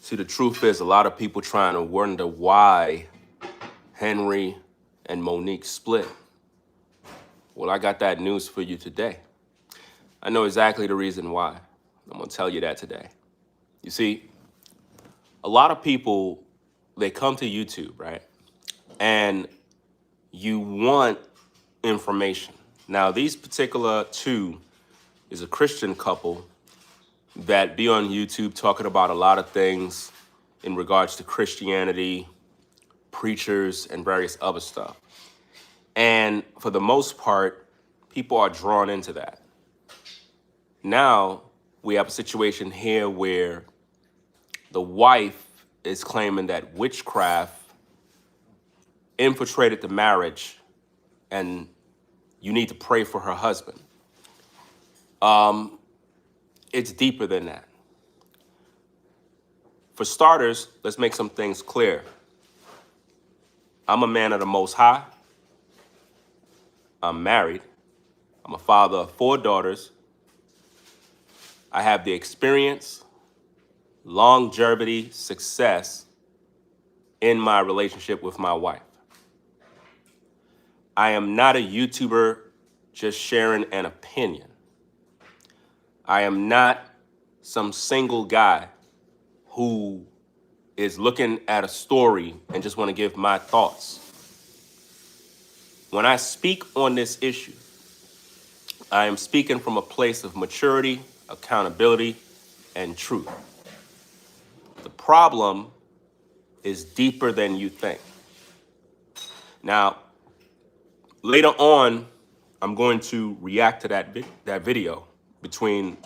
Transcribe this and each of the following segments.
See, the truth is, a lot of people trying to wonder why Henry and Monique split. Well, I got that news for you today. I know exactly the reason why. I'm gonna tell you that today. You see, a lot of people, they come to YouTube, right? And you want information. Now, these particular two is a Christian couple that be on YouTube talking about a lot of things in regards to Christianity, preachers, and various other stuff. And for the most part, people are drawn into that. Now we have a situation here where the wife is claiming that witchcraft infiltrated the marriage and you need to pray for her husband. It's deeper than that. For starters, let's make some things clear. I'm a man of the Most High. I'm married. I'm a father of 4 daughters. I have the experience, longevity, success in my relationship with my wife. I am not a YouTuber just sharing an opinion. I am not some single guy who is looking at a story and just want to give my thoughts. When I speak on this issue, I am speaking from a place of maturity, accountability, and truth. The problem is deeper than you think. Now, later on, I'm going to react to that video between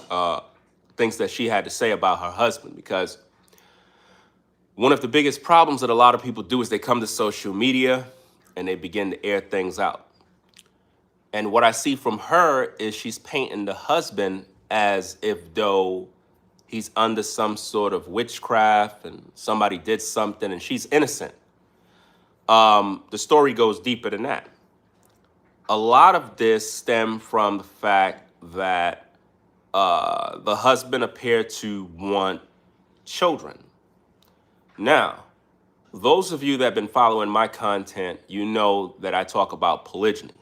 things that she had to say about her husband, because one of the biggest problems that a lot of people do is they come to social media and they begin to air things out. And what I see from her is she's painting the husband as if though he's under some sort of witchcraft and somebody did something and she's innocent. The story goes deeper than that. A lot of this stemmed from the fact that the husband appeared to want children. Now, those of you that have been following my content, you know that I talk about polygyny.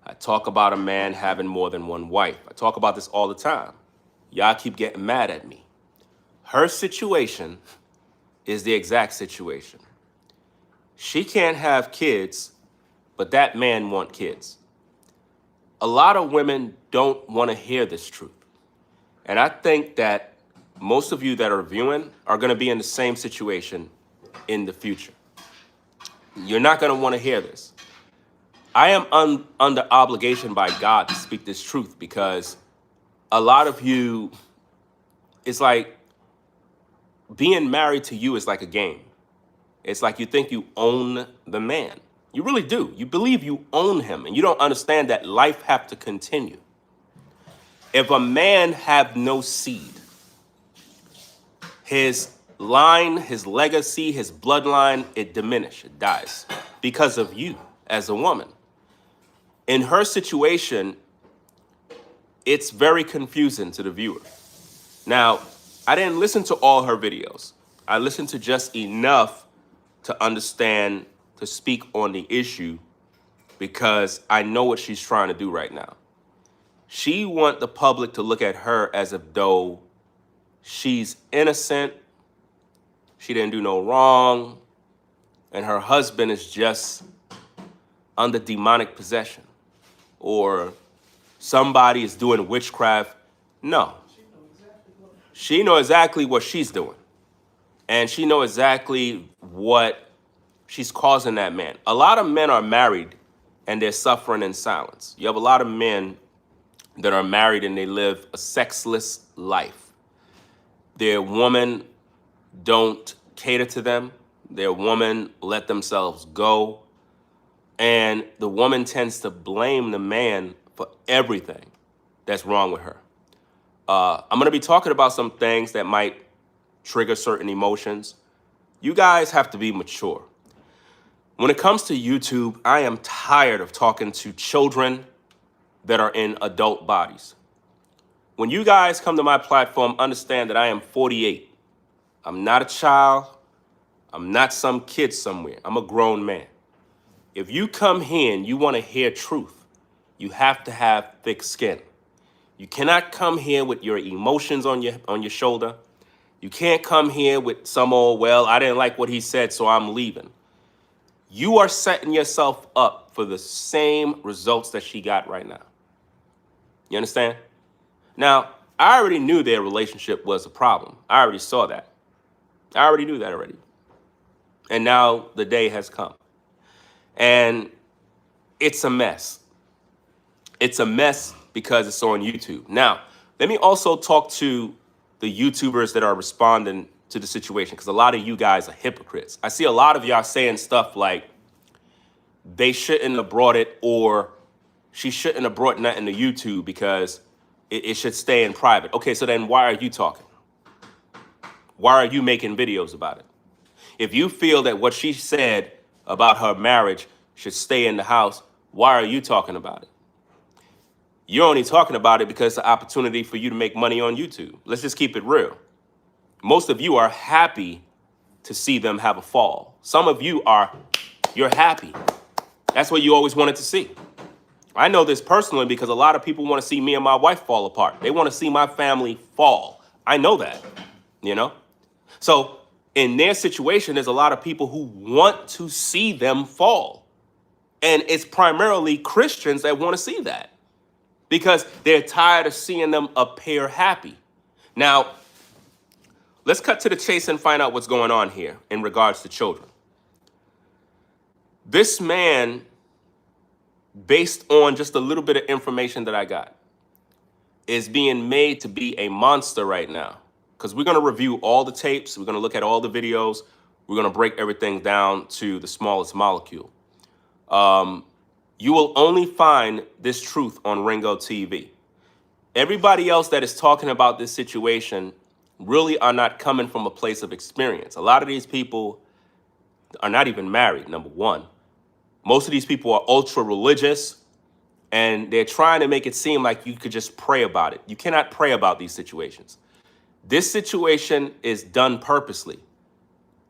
I talk about a man having more than one wife. I talk about this all the time. Y'all keep getting mad at me. Her situation is the exact situation. She can't have kids, but that man wants kids. A lot of women don't want to hear this truth. And I think that most of you that are viewing are going to be in the same situation in the future. You're not going to want to hear this. I am under obligation by God to speak this truth because a lot of you, it's like being married to you is like a game. It's like you think you own the man. You really do. You believe you own him, and you don't understand that life have to continue. If a man have no seed, his line, his legacy, his bloodline, it diminishes, it dies because of you as a woman. In her situation, it's very confusing to the viewer. Now, I didn't listen to all her videos. I listened to just enough to understand, to speak on the issue, because I know what she's trying to do right now. She wants the public to look at her as if though she's innocent, she didn't do no wrong, and her husband is just under demonic possession, or somebody is doing witchcraft. No. She knows exactly what she's doing. And she knows exactly what she's causing that man. A lot of men are married and they're suffering in silence. You have a lot of men that are married and they live a sexless life. Their woman don't cater to them. Their woman let themselves go. And the woman tends to blame the man for everything that's wrong with her. I'm going to be talking about some things that might trigger certain emotions. You guys have to be mature. When it comes to YouTube, I am tired of talking to children that are in adult bodies. When you guys come to my platform, understand that I am 48. I'm not a child. I'm not some kid somewhere. I'm a grown man. If you come here and you want to hear truth, you have to have thick skin. You cannot come here with your emotions on your shoulder. You can't come here with some old, well, I didn't like what he said, so I'm leaving. You are setting yourself up for the same results that she got right now. You understand? Now, I already knew their relationship was a problem. I already saw that. I already knew that already. And now the day has come. And it's a mess. It's a mess because it's on YouTube. Now, let me also talk to the YouTubers that are responding to the situation, because a lot of you guys are hypocrites. I see a lot of y'all saying stuff like they shouldn't have brought it, or she shouldn't have brought nothing to YouTube because it should stay in private. Okay, so then why are you talking? Why are you making videos about it? If you feel that what she said about her marriage should stay in the house, why are you talking about it? You're only talking about it because it's an opportunity for you to make money on YouTube. Let's just keep it real. Most of you are happy to see them have a fall. Some of you you're happy. That's what you always wanted to see. I know this personally because a lot of people want to see me and my wife fall apart. They want to see my family fall. I know that, you know? So in their situation, there's a lot of people who want to see them fall. And it's primarily Christians that want to see that, because they're tired of seeing them appear happy. Now, let's cut to the chase and find out what's going on here in regards to children. This man, based on just a little bit of information that I got, is being made to be a monster right now. Because we're going to review all the tapes. We're going to look at all the videos. We're going to break everything down to the smallest molecule. You will only find this truth on Ringo TV. Everybody else that is talking about this situation really are not coming from a place of experience. A lot of these people are not even married, number one. Most of these people are ultra religious, and they're trying to make it seem like you could just pray about it. You cannot pray about these situations. This situation is done purposely.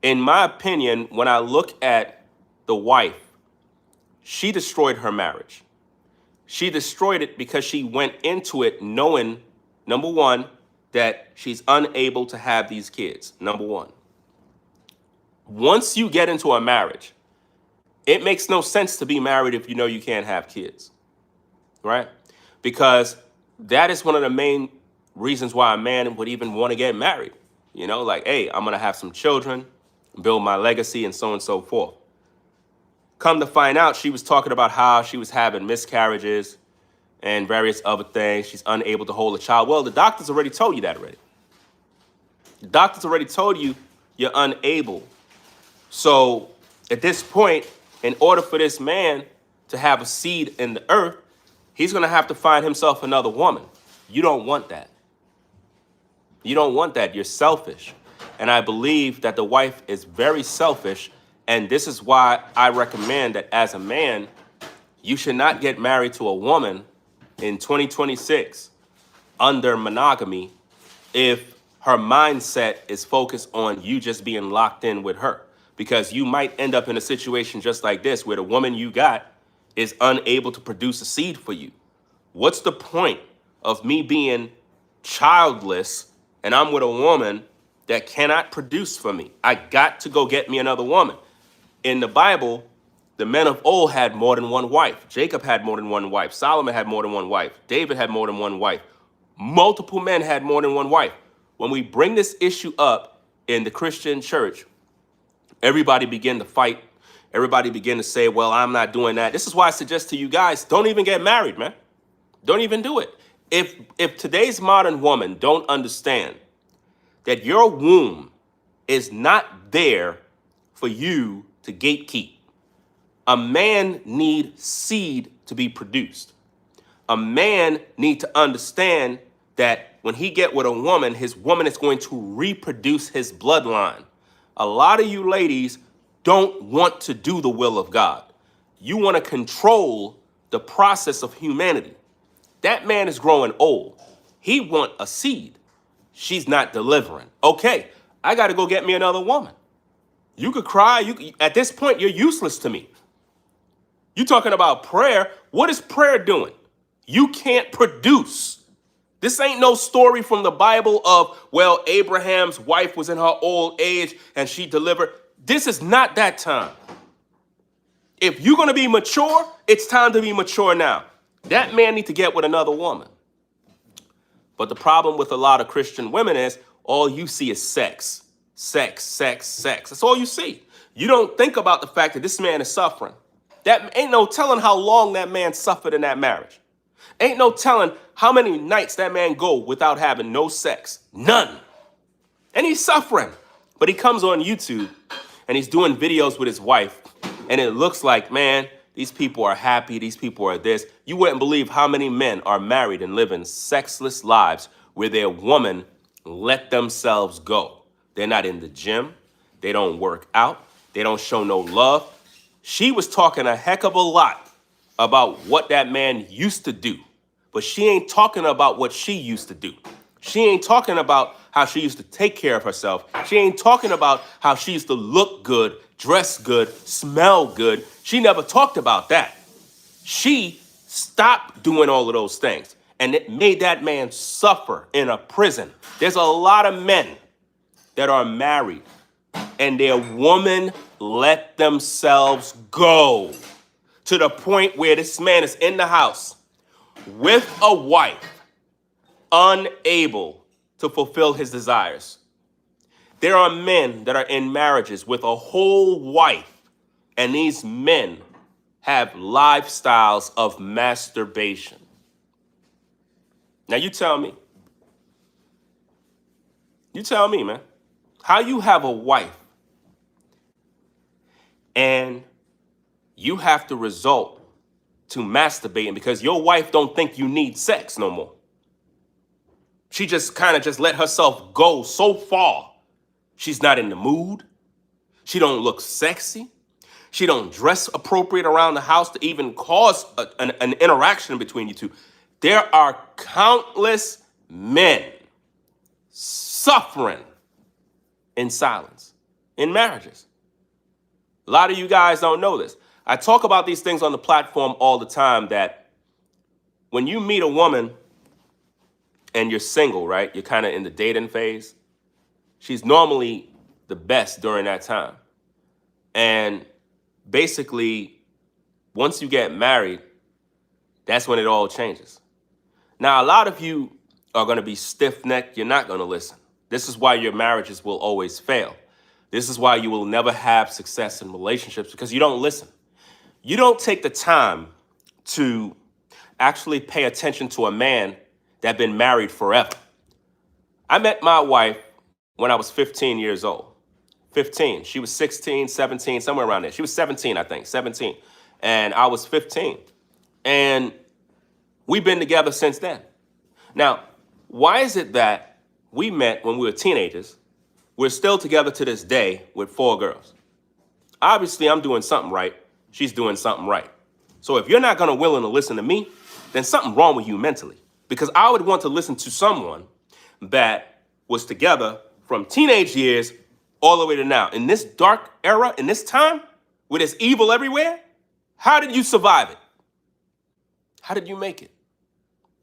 In my opinion, when I look at the wife, she destroyed her marriage. She destroyed it because she went into it knowing, number one, that she's unable to have these kids, number one. Once you get into a marriage, it makes no sense to be married if you know you can't have kids, right? Because that is one of the main reasons why a man would even want to get married. You know, like, hey, I'm going to have some children, build my legacy, and so on and so forth. Come to find out, she was talking about how she was having miscarriages and various other things. She's unable to hold a child. Well, the doctors already told you that already. The doctors already told you you're unable. So at this point, in order for this man to have a seed in the earth, he's going to have to find himself another woman. You don't want that. You don't want that. You're selfish. And I believe that the wife is very selfish. And this is why I recommend that as a man, you should not get married to a woman in 2026 under monogamy if her mindset is focused on you just being locked in with her. Because you might end up in a situation just like this, where the woman you got is unable to produce a seed for you. What's the point of me being childless and I'm with a woman that cannot produce for me? I got to go get me another woman. In the Bible, the men of old had more than one wife. Jacob had more than one wife. Solomon had more than one wife. David had more than one wife. Multiple men had more than one wife. When we bring this issue up in the Christian church, everybody begin to fight. Everybody begin to say, well, I'm not doing that. This is why I suggest to you guys, don't even get married, man. Don't even do it. If today's modern woman don't understand that your womb is not there for you to gatekeep. A man needs seed to be produced. A man needs to understand that when he get with a woman, his woman is going to reproduce his bloodline. A lot of you ladies don't want to do the will of God. You want to control the process of humanity. That man is growing old. He want a seed. She's not delivering. Okay, I got to go get me another woman. You could cry. At this point, you're useless to me. You talking about prayer. What is prayer doing? You can't produce. This ain't no story from the Bible of, well, Abraham's wife was in her old age and she delivered. This is not that time. If you're going to be mature, it's time to be mature now. That man needs to get with another woman. But the problem with a lot of Christian women is all you see is sex. Sex, sex, sex. That's all you see. You don't think about the fact that this man is suffering. That ain't no telling how long that man suffered in that marriage. Ain't no telling how many nights that man go without having no sex. None. And he's suffering. But he comes on YouTube and he's doing videos with his wife. And it looks like, man, these people are happy. These people are this. You wouldn't believe how many men are married and living sexless lives where their woman let themselves go. They're not in the gym. They don't work out. They don't show no love. She was talking a heck of a lot about what that man used to do. But she ain't talking about what she used to do. She ain't talking about how she used to take care of herself. She ain't talking about how she used to look good, dress good, smell good. She never talked about that. She stopped doing all of those things. And it made that man suffer in a prison. There's a lot of men that are married and their woman let themselves go to the point where this man is in the house with a wife, unable to fulfill his desires. There are men that are in marriages with a whole wife, and these men have lifestyles of masturbation. Now you tell me, man, how you have a wife and you have to resort to masturbating because your wife don't think you need sex no more. She just kind of just let herself go so far. She's not in the mood. She don't look sexy. She don't dress appropriate around the house to even cause an interaction between you two. There are countless men suffering in silence in marriages. A lot of you guys don't know this. I talk about these things on the platform all the time that when you meet a woman and you're single, right? You're kind of in the dating phase. She's normally the best during that time. And basically, once you get married, that's when it all changes. Now, a lot of you are going to be stiff-necked. You're not going to listen. This is why your marriages will always fail. This is why you will never have success in relationships, because you don't listen. You don't take the time to actually pay attention to a man that's been married forever. I met my wife when I was 15 years old. 15. She was 16, 17, somewhere around there. She was 17, I think, 17. And I was 15. And we've been together since then. Now, why is it that we met when we were teenagers? We're still together to this day with 4 girls. Obviously, I'm doing something right. She's doing something right. So if you're not going to willing to listen to me, then something wrong with you mentally. Because I would want to listen to someone that was together from teenage years all the way to now. In this dark era, in this time, where there's evil everywhere, how did you survive it? How did you make it?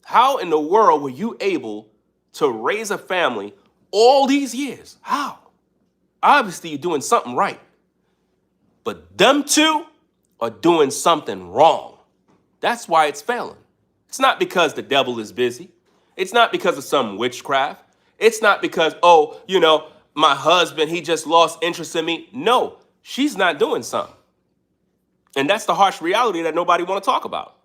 How in the world were you able to raise a family all these years? How? Obviously, you're doing something right. But them two are doing something wrong. That's why it's failing. It's not because the devil is busy. It's not because of some witchcraft. It's not because, my husband, he just lost interest in me. No, she's not doing something. And that's the harsh reality that nobody want to talk about.